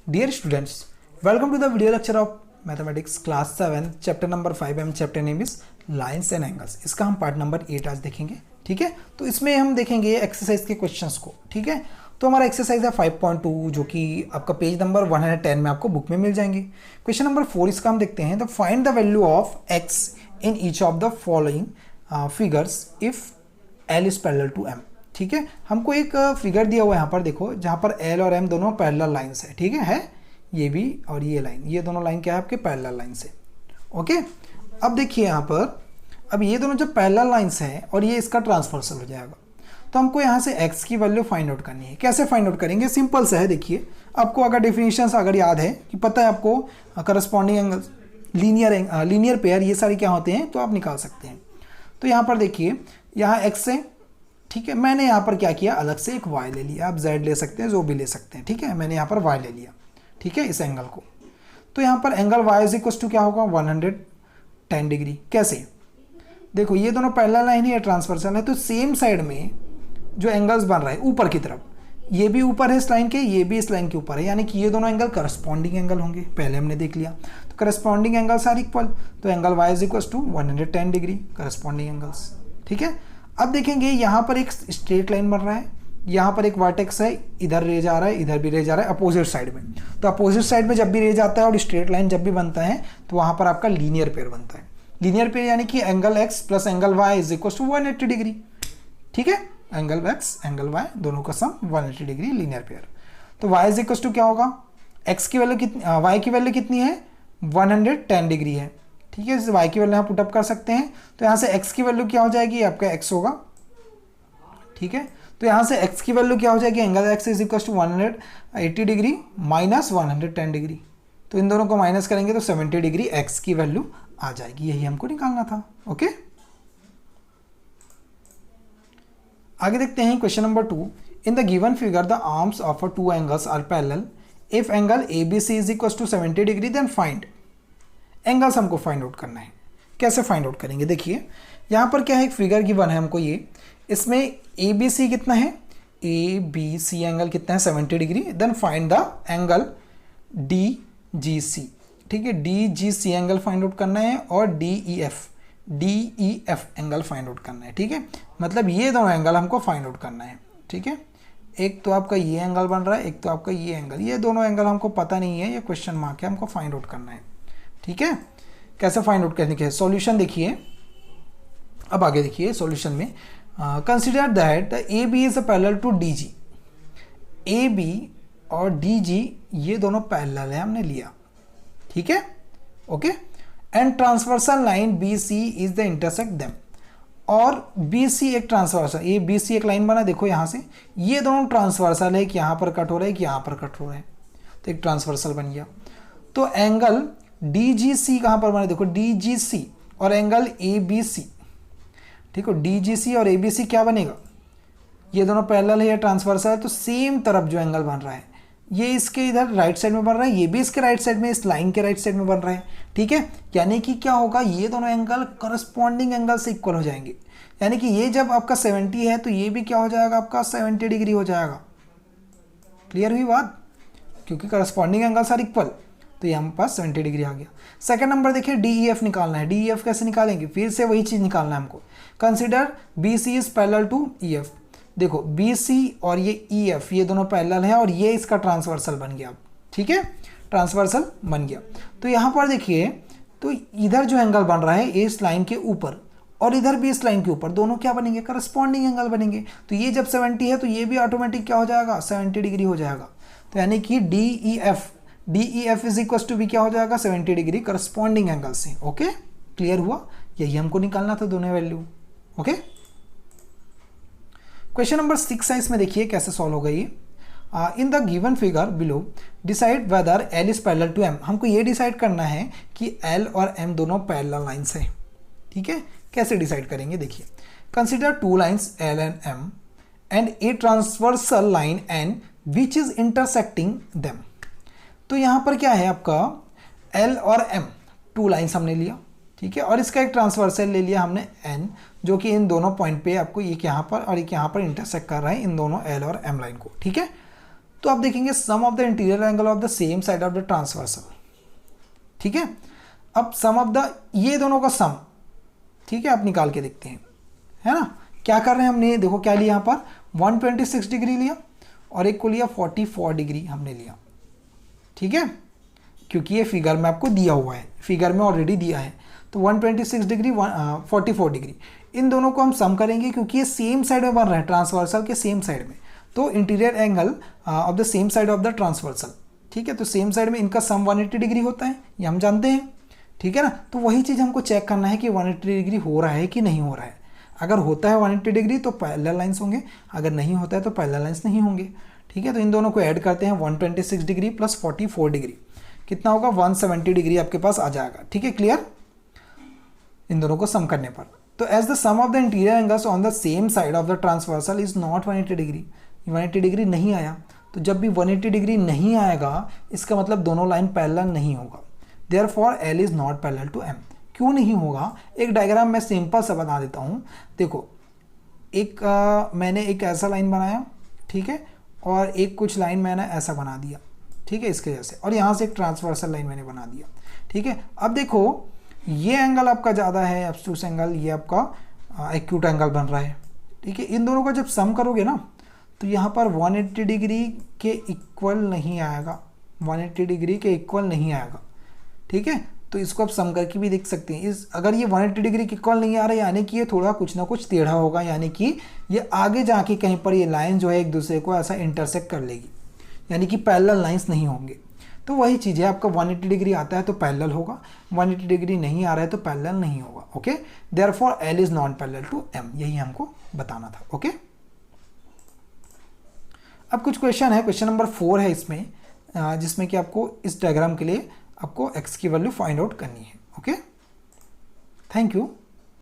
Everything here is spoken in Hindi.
Dear students, welcome to the video lecture of Mathematics Class 7 chapter number 5 M chapter name is lines and angles. इसका हम पार्ट नंबर 8 आज देखेंगे। ठीक है, तो इसमें हम देखेंगे एक्सरसाइज के क्वेश्चंस को। ठीक है, तो हमारा एक्सरसाइज है 5.2 जो कि आपका पेज नंबर 110 में आपको बुक में मिल जाएंगे। क्वेश्चन नंबर 4 इसका हम देखते हैं। तो find the value of x in each of the following figures if l is parallel to m. ठीक है, हमको एक फिगर दिया हुआ है यहाँ पर देखो, जहाँ पर एल और एम दोनों पैरेलल लाइंस है। ठीक है, ये भी और ये लाइन, ये दोनों लाइन क्या है आपके पैरेलल लाइंस है। ओके, अब देखिए यहाँ पर, अब ये दोनों जब पैरेलल लाइंस हैं और ये इसका ट्रांसवर्सल हो जाएगा, तो हमको यहाँ से x की वैल्यू फाइंड आउट करनी है। कैसे फाइंड आउट करेंगे? सिंपल सा है। देखिए, आपको अगर डेफिनेशंस अगर याद है कि पता है आपको करस्पॉन्डिंग एंगल, लीनियर पेयर, ये सारे क्या होते हैं, तो आप निकाल सकते हैं। तो यहाँ पर देखिए, यहाँ x है। ठीक है, मैंने यहाँ पर क्या किया, अलग से एक y ले लिया। आप z ले सकते हैं, जो भी ले सकते हैं। ठीक है, मैंने यहाँ पर y ले लिया। ठीक है, इस एंगल को, तो यहाँ पर angle y is equal to क्या होगा, 110 डिग्री। कैसे? देखो, ये दोनों पैरेलल लाइन है, ट्रांसवर्सल है, तो सेम साइड में जो एंगल्स बन रहा है ऊपर की तरफ, ये भी ऊपर है इस लाइन के, ये भी इस लाइन के ऊपर है, यानी कि ये दोनों एंगल करस्पॉन्डिंग एंगल होंगे। पहले हमने देख लिया, तो करस्पॉन्डिंग एंगल्स आर इक्वल, तो angle y is equal to 110 degree, corresponding angles. ठीक है, अब देखेंगे यहाँ पर एक स्ट्रेट लाइन बन रहा है, यहाँ पर एक वर्टेक्स है, इधर रे जा रहा है, इधर भी रे जा रहा है, अपोजिट साइड में। तो अपोजिट साइड में जब भी रे जाता है और स्ट्रेट लाइन जब भी बनता है, तो वहाँ पर आपका लीनियर पेयर बनता है। लीनियर पेयर यानी कि angle x plus angle y is equal to 180 degree. ठीक है, एंगल x एंगल y दोनों का सम 180 डिग्री, लीनियर पेयर। तो y इज इक्वल टू क्या होगा, x की वैल्यू कितनी, y की वैल्यू कितनी है, 110 डिग्री है। ठीक है, y की वैल्यू यहाँ पुटअप कर सकते हैं। तो यहाँ से x की वैल्यू क्या हो जाएगी, आपका x होगा। ठीक है, तो यहाँ से x की वैल्यू क्या हो जाएगी, angle x is equal to 180 degree minus 110 degree. तो इन दोनों को माइनस करेंगे तो 70 डिग्री x की वैल्यू आ जाएगी। यही हमको निकालना था। ओके, आगे देखते हैं question number 2। In the given figure the arms of two angles are parallel. If angle ABC is equal to 70 degree then find. Angles हमको फाइंड आउट करना है। कैसे फाइंड आउट करेंगे? देखिए, यहाँ पर क्या है, एक फिगर गिवन है हमको ये, इसमें ABC कितना है, ABC एंगल कितना है, 70 degree. Then find the angle DGC। ठीक है, DGC एंगल फाइंड आउट करना है और DEF एंगल फाइंड आउट करना है। ठीक है, मतलब ये दोनों एंगल हमको फाइंड आउट करना है। ठीक है, एक तो आपका ये एंगल बन रहा है, एक तो आपका ये एंगल, ये दोनों एंगल हमको पता नहीं है, ये क्वेश्चन मार्क है, हमको फाइंड आउट करना है। ठीक है, कैसे फाइंड आउट करने के? सॉल्यूशन देखिए, अब आगे देखिए सॉल्यूशन में, consider that AB is parallel to DG। AB और DG ये दोनों पैरेलल है, हमने लिया। ठीक है, okay, and transversal line BC is the intersect them. और BC एक ट्रांसवर्सल, ये BC एक लाइन बना, देखो यहाँ से, ये दोनों ट्रांसवर्सल है, कि यहाँ पर कट हो रहा है, कि यहाँ पर कट हो रहा है, तो एक ट्रांसवर्सल बन गया। तो एंगल DGC कहाँ पर बना, देखो DGC और एंगल ABC। ठीक है, DGC और ABC क्या बनेगा, ये दोनों पैरेलल है, ये ट्रांसवर्सल है, तो सेम तरफ जो एंगल बन रहा है, ये इसके इधर राइट साइड में बन रहा है, ये भी इसके राइट साइड में, इस लाइन के राइट साइड में बन रहा है। ठीक है, यानी कि क्या होगा, ये दोनों एंगल करस्पॉन्डिंग एंगल से इक्वल हो जाएंगे। यानी कि ये जब आपका 70 है, तो ये भी क्या हो जाएगा, आपका 70 डिग्री हो जाएगा। क्लियर हुई बात? क्योंकि करस्पॉन्डिंग एंगल्स आर इक्वल, तो ये हम पास 70 डिग्री आ गया। सेकंड नंबर देखिए, DEF निकालना है। DEF कैसे निकालेंगे? फिर से वही चीज़ निकालना है हमको। Consider BC is parallel to EF। देखो, BC और ये EF ये दोनों पैरेलल है, और ये इसका ट्रांसवर्सल बन गया। ठीक है, ट्रांसवर्सल बन गया। तो यहाँ पर देखिए, तो इधर जो एंगल बन रहा है, इस लाइन के ऊपर और इधर भी इस लाइन के ऊपर, दोनों क्या बनेंगे, करस्पॉन्डिंग एंगल बनेंगे। तो ये जब 70 है, तो ये भी ऑटोमेटिक क्या हो जाएगा, 70 डिग्री हो जाएगा। तो यानी कि DEF इज इक्वल टू भी क्या हो जाएगा, 70 डिग्री करस्पॉन्डिंग एंगल से। ओके, क्लियर हुआ? यही हमको निकालना था, दोनों वैल्यू। ओके, क्वेश्चन नंबर 6 है, इसमें देखिए कैसे सॉल्व होगा ये। In the given figure below decide whether L is parallel to M। हमको ये डिसाइड करना है कि L और M दोनों पैरेलल लाइंस हैं। ठीक है, कैसे डिसाइड करेंगे? देखिए, consider two lines L and M and a transversal line N which is intersecting them. तो यहाँ पर क्या है, आपका L और M टू लाइंस हमने लिया। ठीक है, और इसका एक ट्रांसवर्सल ले लिया हमने N, जो कि इन दोनों पॉइंट पे आपको एक यहाँ पर और एक यहाँ पर इंटरसेक्ट कर रहा है, इन दोनों L और M लाइन को। ठीक है, तो आप देखेंगे some of the interior angle of the same side of the transversal, ठीक है। अब सम ऑफ द, ये दोनों का सम, ठीक है, आप निकाल के देखते हैं, है ना। क्या कर रहे हैं हमने, देखो क्या लिया यहाँ पर 126 डिग्री लिया और एक को लिया 44 डिग्री हमने लिया, ठीक है, क्योंकि ये फिगर में आपको दिया हुआ है, फिगर में ऑलरेडी दिया है। तो 126 डिग्री 44 डिग्री, इन दोनों को हम सम करेंगे क्योंकि ये सेम साइड में बन रहा है, ट्रांसवर्सल के सेम साइड में। तो interior angle of the same side of the transversal, ठीक है। तो सेम साइड में इनका सम 180 डिग्री होता है, ये हम जानते हैं, ठीक है ना। तो वही चीज़ हमको चेक करना है कि 180 डिग्री हो रहा है कि नहीं हो रहा है। अगर होता है 180 डिग्री तो पैरेलल लाइंस होंगे, अगर नहीं होता है तो पैरेलल लाइंस नहीं होंगे, ठीक है। तो इन दोनों को ऐड करते हैं, 126 डिग्री प्लस 44 डिग्री कितना होगा, 170 डिग्री आपके पास आ जाएगा, ठीक है, क्लियर, इन दोनों को सम करने पर। तो as the sum of the interior angles on the same side of the transversal is not 180 degree, 180 degree नहीं आया। तो जब भी 180 डिग्री नहीं आएगा इसका मतलब दोनों लाइन पैरेलल नहीं होगा, therefore l is not parallel to m. क्यों नहीं होगा, एक डायग्राम मैं सिंपल सा बता देता हूँ। देखो एक मैंने एक ऐसा लाइन बनाया, ठीक है, और एक कुछ लाइन मैंने ऐसा बना दिया, ठीक है, इसके जैसे, और यहाँ से एक ट्रांसवर्सल लाइन मैंने बना दिया, ठीक है। अब देखो ये एंगल आपका ज़्यादा है, एब्सट्यूस एंगल, ये आपका एक्यूट एंगल बन रहा है, ठीक है। इन दोनों का जब सम करोगे ना तो यहाँ पर 180 डिग्री के इक्वल नहीं आएगा, 180 डिग्री के इक्वल नहीं आएगा, ठीक है। तो इसको आप सम करके भी देख सकते हैं। इस अगर ये 180 डिग्री के इक्वल नहीं आ रहा है यानी कि ये थोड़ा कुछ ना कुछ टेढ़ा होगा, यानी कि ये आगे जाके कहीं पर ये लाइन जो है एक दूसरे को ऐसा इंटरसेक्ट कर लेगी, यानी कि पैरेलल लाइंस नहीं होंगे। तो वही चीज़ है, आपका 180 डिग्री आता है तो पैरेलल होगा, 180 डिग्री नहीं आ रहा है तो पैरेलल नहीं होगा, okay. Therefore l is not parallel to m, यही हमको बताना था, ओके। अब कुछ क्वेश्चन है, क्वेश्चन नंबर 4 है इसमें, जिसमें कि आपको इस डायग्राम के लिए आपको एक्स की वैल्यू फाइंड आउट करनी है, ओके। Thank you.